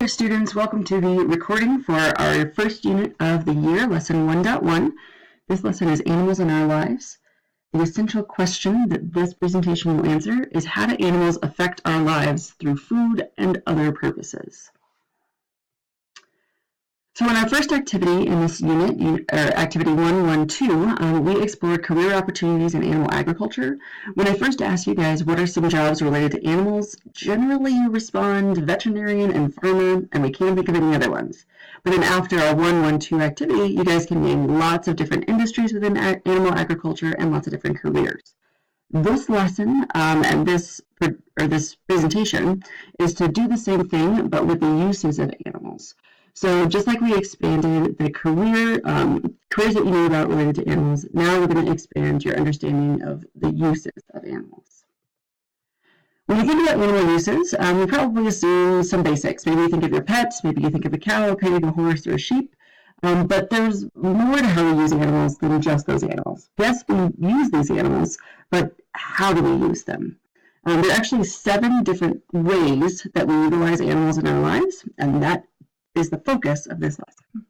there, students. Welcome to the recording for our first unit of the year, Lesson 1.1. This lesson is Animals in Our Lives. The essential question that this presentation will answer is, how do animals affect our lives through food and other purposes? So in our first activity in this unit, activity 1.1.2, we explored career opportunities in animal agriculture. When I first asked you guys what are some jobs related to animals, generally you respond veterinarian and farmer, and we can't think of any other ones. But then after our 1.1.2 activity, you guys can name lots of different industries within animal agriculture and lots of different careers. This lesson and this presentation is to do the same thing, but with the uses of animals. So just like we expanded the careers that you know about related to animals, now we're going to expand your understanding of the uses of animals. When you think about animal uses, you probably assume some basics. Maybe you think of your pets, maybe you think of a cow, petting a horse, or a sheep. But there's more to how we use animals than just those animals. Yes, we use these animals, but how do we use them? There are actually 7 different ways that we utilize animals in our lives, and that is the focus of this lesson.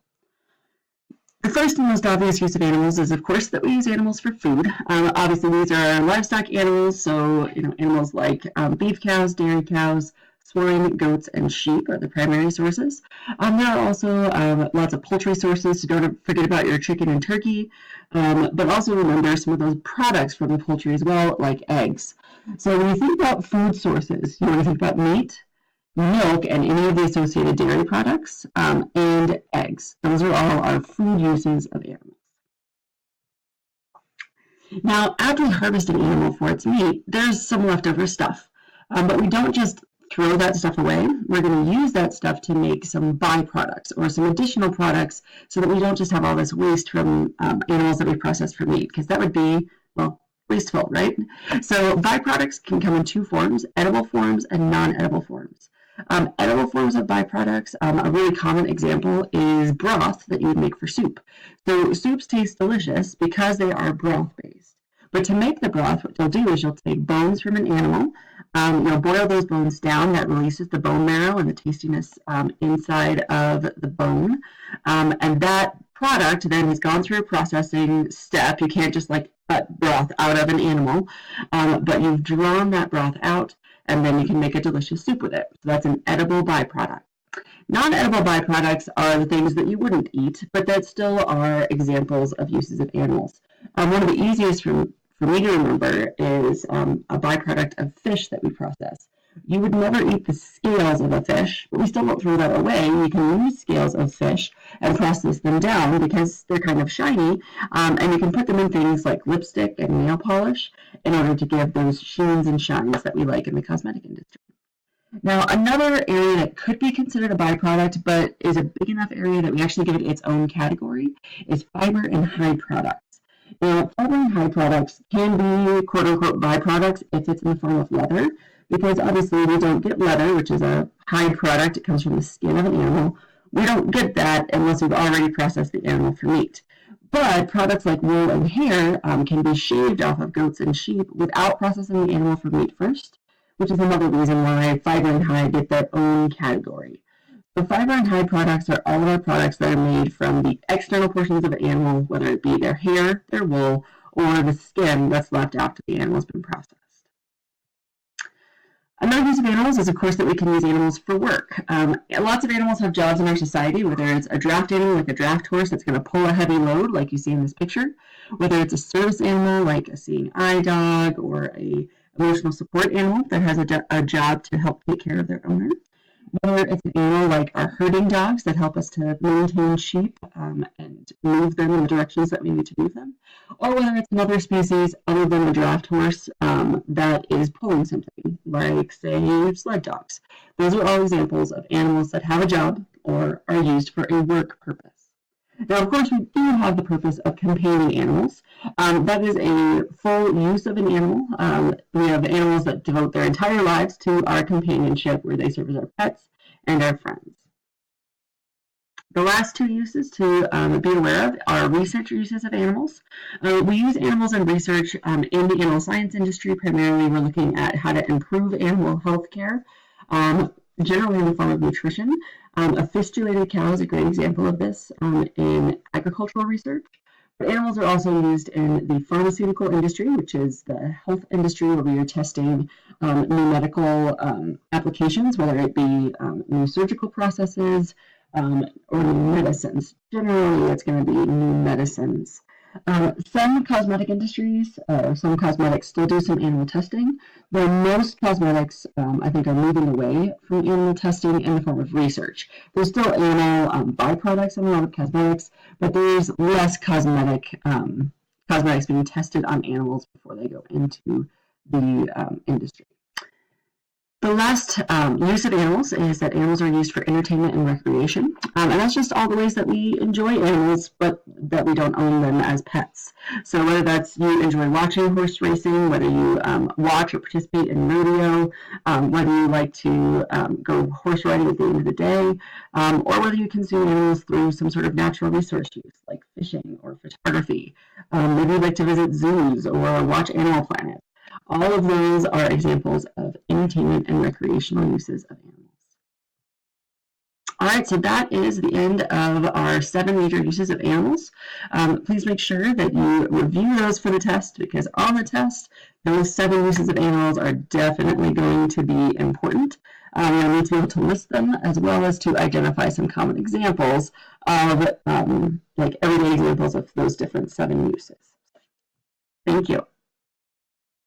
The first and most obvious use of animals is, of course, that we use animals for food. Obviously, these are livestock animals, so animals like beef cows, dairy cows, swine, goats, and sheep are the primary sources. There are also lots of poultry sources, so don't forget about your chicken and turkey, but also remember some of those products from the poultry as well, like eggs. So when you think about food sources, you want to think about meat, milk, and any of the associated dairy products, and eggs. Those are all our food uses of animals. Now, after we harvest an animal for its meat, there's some leftover stuff, but we don't just throw that stuff away. We're going to use that stuff to make some byproducts or some additional products so that we don't just have all this waste from animals that we process for meat, because that would be, well, wasteful, right? So byproducts can come in 2 forms, edible forms and non-edible forms. Edible forms of byproducts, a really common example is broth that you would make for soup. So soups taste delicious because they are broth-based. But to make the broth, what you'll do is you'll take bones from an animal, you'll boil those bones down. That releases the bone marrow and the tastiness inside of the bone. And that product then has gone through a processing step. You can't just like cut broth out of an animal, but you've drawn that broth out, and then you can make a delicious soup with it. So that's an edible byproduct. Non-edible byproducts are the things that you wouldn't eat, but that still are examples of uses of animals. One of the easiest for me to remember is a byproduct of fish that we process. You would never eat the scales of a fish, but we still won't throw that away. We can use scales of fish and process them down because they're kind of shiny, and you can put them in things like lipstick and nail polish in order to give those sheens and shines that we like in the cosmetic industry. Now, another area that could be considered a byproduct, but is a big enough area that we actually give it its own category, is fiber and hide products. Now, fiber and hide products can be quote-unquote byproducts if it's in the form of leather, because obviously we don't get leather, which is a hide product. It comes from the skin of an animal. We don't get that unless we've already processed the animal for meat. But products like wool and hair can be shaved off of goats and sheep without processing the animal for meat first, which is another reason why fiber and hide get their own category. So fiber and hide products are all of our products that are made from the external portions of an animal, whether it be their hair, their wool, or the skin that's left after the animal's been processed. Another use of animals is, of course, that we can use animals for work. Lots of animals have jobs in our society, whether it's a draft animal like a draft horse that's going to pull a heavy load like you see in this picture, whether it's a service animal like a seeing eye dog, or a emotional support animal that has a job to help take care of their owner, whether it's an animal like our herding dogs that help us to maintain sheep and move them in the directions that we need to move them, or whether it's another species other than the draft horse that is pulling something, like, say, sled dogs. Those are all examples of animals that have a job or are used for a work purpose. Now, of course, we do have the purpose of companion animals. That is a full use of an animal. We have animals that devote their entire lives to our companionship, where they serve as our pets and our friends. The last 2 uses to be aware of are research uses of animals. We use animals in research in the animal science industry. Primarily, we're looking at how to improve animal health care. generally in the form of nutrition. A fistulated cow is a great example of this in agricultural research. But animals are also used in the pharmaceutical industry, which is the health industry where we are testing new medical applications, whether it be new surgical processes or new medicines. Generally, it's going to be new medicines. Some cosmetic industries, some cosmetics still do some animal testing, though most cosmetics, I think, are moving away from animal testing in the form of research. There's still animal byproducts in a lot of cosmetics, but there's less cosmetics being tested on animals before they go into the industry. The last use of animals is that animals are used for entertainment and recreation. And that's just all the ways that we enjoy animals, but that we don't own them as pets. So whether that's you enjoy watching horse racing, whether you watch or participate in rodeo, whether you like to go horse riding at the end of the day, or whether you consume animals through some sort of natural resource use, like fishing or photography. Maybe you like to visit zoos or watch Animal Planet. All of those are examples of entertainment and recreational uses of animals. All right, so that is the end of our 7 major uses of animals. Please make sure that you review those for the test, because on the test, those 7 uses of animals are definitely going to be important. You'll need to be able to list them, as well as to identify some common examples of like everyday examples of those different 7 uses. Thank you.